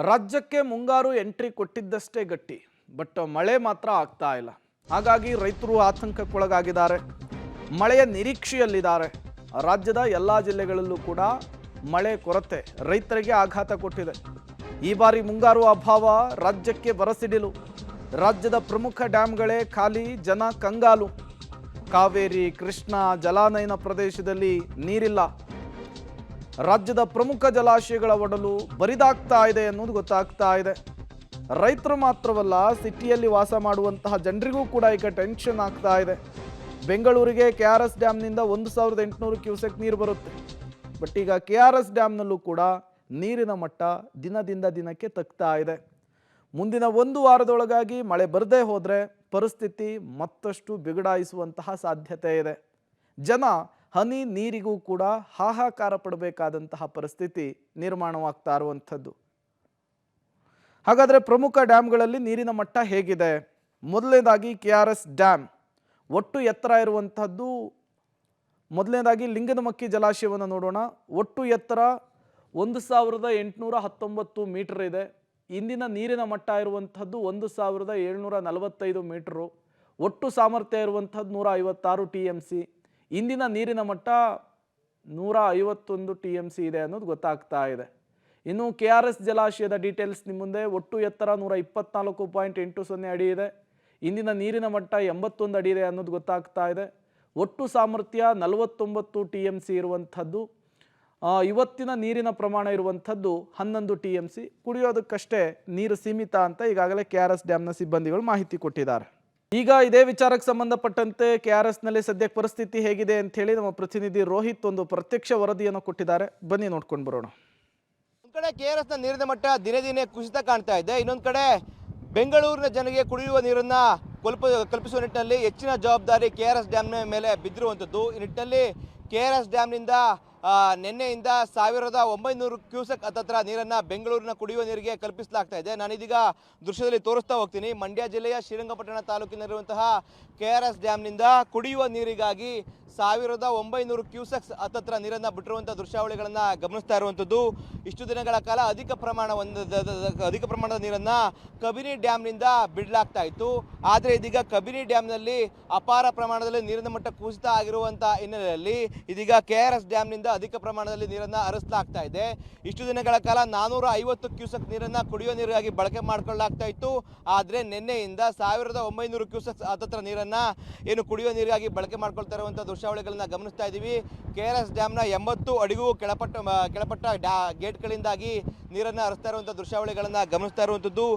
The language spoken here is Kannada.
ರಾಜ್ಯಕ್ಕೆ ಮುಂಗಾರು ಎಂಟ್ರಿ ಕೊಟ್ಟಿದ್ದಷ್ಟೇ ಗಟ್ಟಿ, ಬಟ್ ಮಳೆ ಮಾತ್ರ ಆಗ್ತಾ ಇಲ್ಲ. ಹಾಗಾಗಿ ರೈತರು ಆತಂಕಕ್ಕೊಳಗಾಗಿದ್ದಾರೆ, ಮಳೆಯ ನಿರೀಕ್ಷೆಯಲ್ಲಿದ್ದಾರೆ. ರಾಜ್ಯದ ಎಲ್ಲ ಜಿಲ್ಲೆಗಳಲ್ಲೂ ಕೂಡ ಮಳೆ ಕೊರತೆ ರೈತರಿಗೆ ಆಘಾತ ಕೊಟ್ಟಿದೆ. ಈ ಬಾರಿ ಮುಂಗಾರು ಅಭಾವ, ರಾಜ್ಯಕ್ಕೆ ಬರಸಿಡಿಲು. ರಾಜ್ಯದ ಪ್ರಮುಖ ಡ್ಯಾಂಗಳೇ ಖಾಲಿ, ಜನ ಕಂಗಾಲು. ಕಾವೇರಿ, ಕೃಷ್ಣ ಜಲಾನಯನ ಪ್ರದೇಶದಲ್ಲಿ ನೀರಿಲ್ಲ. ರಾಜ್ಯದ ಪ್ರಮುಖ ಜಲಾಶಯಗಳ ಒಡಲು ಬರಿದಾಗ್ತಾ ಇದೆ ಅನ್ನೋದು ಗೊತ್ತಾಗ್ತಾ ಇದೆ. ರೈತರು ಮಾತ್ರವಲ್ಲ, ಸಿಟಿಯಲ್ಲಿ ವಾಸ ಮಾಡುವಂತಹ ಜನರಿಗೂ ಕೂಡ ಈಗ ಟೆನ್ಷನ್ ಆಗ್ತಾ ಇದೆ. ಬೆಂಗಳೂರಿಗೆ KRS ಡ್ಯಾಮ್ನಿಂದ 1800 ಕ್ಯೂಸೆಕ್ ನೀರು ಬರುತ್ತೆ. ಬಟ್ ಈಗ KRS ಡ್ಯಾಮ್ನಲ್ಲೂ ಕೂಡ ನೀರಿನ ಮಟ್ಟ ದಿನದಿಂದ ದಿನಕ್ಕೆ ತಗ್ತಾ ಇದೆ. ಮುಂದಿನ ಒಂದು ವಾರದೊಳಗಾಗಿ ಮಳೆ ಬರದೇ ಹೋದರೆ ಪರಿಸ್ಥಿತಿ ಮತ್ತಷ್ಟು ಬಿಗಡಾಯಿಸುವಂತಹ ಸಾಧ್ಯತೆ ಇದೆ. ಜನ ಹನಿ ನೀರಿಗೂ ಕೂಡ ಹಾಹಾಕಾರ ಪಡಬೇಕಾದಂತಹ ಪರಿಸ್ಥಿತಿ ನಿರ್ಮಾಣವಾಗ್ತಾ ಇರುವಂಥದ್ದು. ಹಾಗಾದರೆ ಪ್ರಮುಖ ಡ್ಯಾಮ್ಗಳಲ್ಲಿ ನೀರಿನ ಮಟ್ಟ ಹೇಗಿದೆ? ಮೊದಲನೇದಾಗಿ KRS ಡ್ಯಾಮ್ ಒಟ್ಟು ಎತ್ತರ ಇರುವಂಥದ್ದು. ಮೊದಲನೇದಾಗಿ ಲಿಂಗನಮಕ್ಕಿ ಜಲಾಶಯವನ್ನು ನೋಡೋಣ. ಒಟ್ಟು ಎತ್ತರ 1819 ಮೀಟರ್ ಇದೆ. ಇಂದಿನ ನೀರಿನ ಮಟ್ಟ ಇರುವಂಥದ್ದು 1745 ಮೀಟರು. ಒಟ್ಟು ಸಾಮರ್ಥ್ಯ ಇರುವಂಥದ್ದು 156 TMC. ಇಂದಿನ ನೀರಿನ ಮಟ್ಟ 151 TMC ಇದೆ ಅನ್ನೋದು ಗೊತ್ತಾಗ್ತಾ ಇದೆ. ಇನ್ನು KRS ಜಲಾಶಯದ ಡೀಟೇಲ್ಸ್ ನಿಮ್ಮ ಮುಂದೆ. ಒಟ್ಟು ಎತ್ತರ 124.80 ಅಡಿ ಇದೆ. ಇಂದಿನ ನೀರಿನ ಮಟ್ಟ 81 ಅಡಿ ಇದೆ ಅನ್ನೋದು ಗೊತ್ತಾಗ್ತಾ ಇದೆ. ಒಟ್ಟು ಸಾಮರ್ಥ್ಯ 49 TMC ಇರುವಂಥದ್ದು. ಇವತ್ತಿನ ನೀರಿನ ಪ್ರಮಾಣ ಇರುವಂಥದ್ದು 11 TMC. ಕುಡಿಯೋದಕ್ಕಷ್ಟೇ ನೀರು ಸೀಮಿತ ಅಂತ ಈಗಾಗಲೇ KRS ಡ್ಯಾಮ್ನ ಸಿಬ್ಬಂದಿಗಳು ಮಾಹಿತಿ ಕೊಟ್ಟಿದ್ದಾರೆ. ಈಗ ಇದೇ ವಿಚಾರಕ್ಕೆ ಸಂಬಂಧಪಟ್ಟಂತೆ KRSನಲ್ಲಿ ಸದ್ಯಕ್ಕೆ ಪರಿಸ್ಥಿತಿ ಹೇಗಿದೆ ಅಂತ ಹೇಳಿ ನಮ್ಮ ಪ್ರತಿನಿಧಿ ರೋಹಿತ್ ಒಂದು ಪ್ರತ್ಯಕ್ಷ ವರದಿಯನ್ನು ಕೊಟ್ಟಿದ್ದಾರೆ. ಬನ್ನಿ ನೋಡ್ಕೊಂಡು ಬರೋಣ. ಒಂದು ಕಡೆ KRSನ ನೀರಿನ ಮಟ್ಟ ದಿನೇ ದಿನೇ ಕುಸಿತ ಕಾಣ್ತಾ ಇದೆ. ಇನ್ನೊಂದು ಕಡೆ ಬೆಂಗಳೂರಿನ ಜನರಿಗೆ ಕುಡಿಯುವ ನೀರನ್ನ ಕಲ್ಪಿಸುವ ನಿಟ್ಟಿನಲ್ಲಿ ಹೆಚ್ಚಿನ ಜವಾಬ್ದಾರಿ KRS ಡ್ಯಾಮ್ನ ಮೇಲೆ ಬಿದ್ದಿರುವಂಥದ್ದು. ಈ ನಿಟ್ಟಿನಲ್ಲಿ KRS ಡ್ಯಾಮ್ನಿಂದ ನಿನ್ನೆಯಿಂದ 1900 ಕ್ಯೂಸೆಕ್ ಹತ್ತತ್ರ ನೀರನ್ನು ಬೆಂಗಳೂರಿನ ಕುಡಿಯುವ ನೀರಿಗೆ ಕಲ್ಪಿಸಲಾಗ್ತಾ ಇದೆ. ನಾನಿದೀಗ ದೃಶ್ಯದಲ್ಲಿ ತೋರಿಸ್ತಾ ಹೋಗ್ತೀನಿ. ಮಂಡ್ಯ ಜಿಲ್ಲೆಯ ಶ್ರೀರಂಗಪಟ್ಟಣ ತಾಲೂಕಿನಲ್ಲಿರುವಂತಹ KRS ಡ್ಯಾಮ್ನಿಂದ ಕುಡಿಯುವ ನೀರಿಗಾಗಿ 1900 ಕ್ಯೂಸೆಕ್ಸ್ ಹತ್ತತ್ರ ನೀರನ್ನು ಬಿಟ್ಟಿರುವಂಥ ದೃಶ್ಯಾವಳಿಗಳನ್ನು ಗಮನಿಸ್ತಾ ಇರುವಂಥದ್ದು. ಇಷ್ಟು ದಿನಗಳ ಕಾಲ ಅಧಿಕ ಪ್ರಮಾಣದ ನೀರನ್ನು ಕಬಿನಿ ಡ್ಯಾಮ್ನಿಂದ ಬಿಡಲಾಗ್ತಾ ಇತ್ತು. ಆದರೆ ಇದೀಗ ಕಬಿನಿ ಡ್ಯಾಮ್ನಲ್ಲಿ ಅಪಾರ ಪ್ರಮಾಣದಲ್ಲಿ ನೀರಿನ ಮಟ್ಟ ಕುಸಿತ ಆಗಿರುವಂಥ ಹಿನ್ನೆಲೆಯಲ್ಲಿ ಇದೀಗ KRS ಡ್ಯಾಮ್ನಿಂದ ಅಧಿಕ ಪ್ರಮಾಣದಲ್ಲಿ ನೀರನ್ನು ಹರಿಸಲಾಗ್ತಾ ಇದೆ. ಇಷ್ಟು ದಿನಗಳ ಕಾಲ 450 ಕ್ಯೂಸೆಕ್ ನೀರನ್ನು ಕುಡಿಯುವ ನೀರಿಗಾಗಿ ಬಳಕೆ ಮಾಡಿಕೊಳ್ಳಲಾಗ್ತಾ ಇತ್ತು. ಆದರೆ ನಿನ್ನೆಯಿಂದ 1900 ಕ್ಯೂಸೆಕ್ ಹತ್ತತ್ರ ನೀರನ್ನು ಏನು ಕುಡಿಯುವ ನೀರಿಗಾಗಿ ಬಳಕೆ ಮಾಡ್ಕೊಳ್ತಾ ಇರುವಂಥ ದೃಶ್ಯಾವಳಿಗಳನ್ನ ಗಮನಿಸ್ತಾ ಇದ್ದೀವಿ. KRS ಡ್ಯಾಮ್ನ 80 ಅಡಿಗೂ ಕೆಳಪಟ್ಟ ಗೇಟ್ಗಳಿಂದಾಗಿ ನೀರನ್ನು ಹರಿಸ್ತಾ ಇರುವಂಥ ದೃಶ್ಯಾವಳಿಗಳನ್ನ ಗಮನಿಸ್ತಾ ಇರುವಂಥದ್ದು.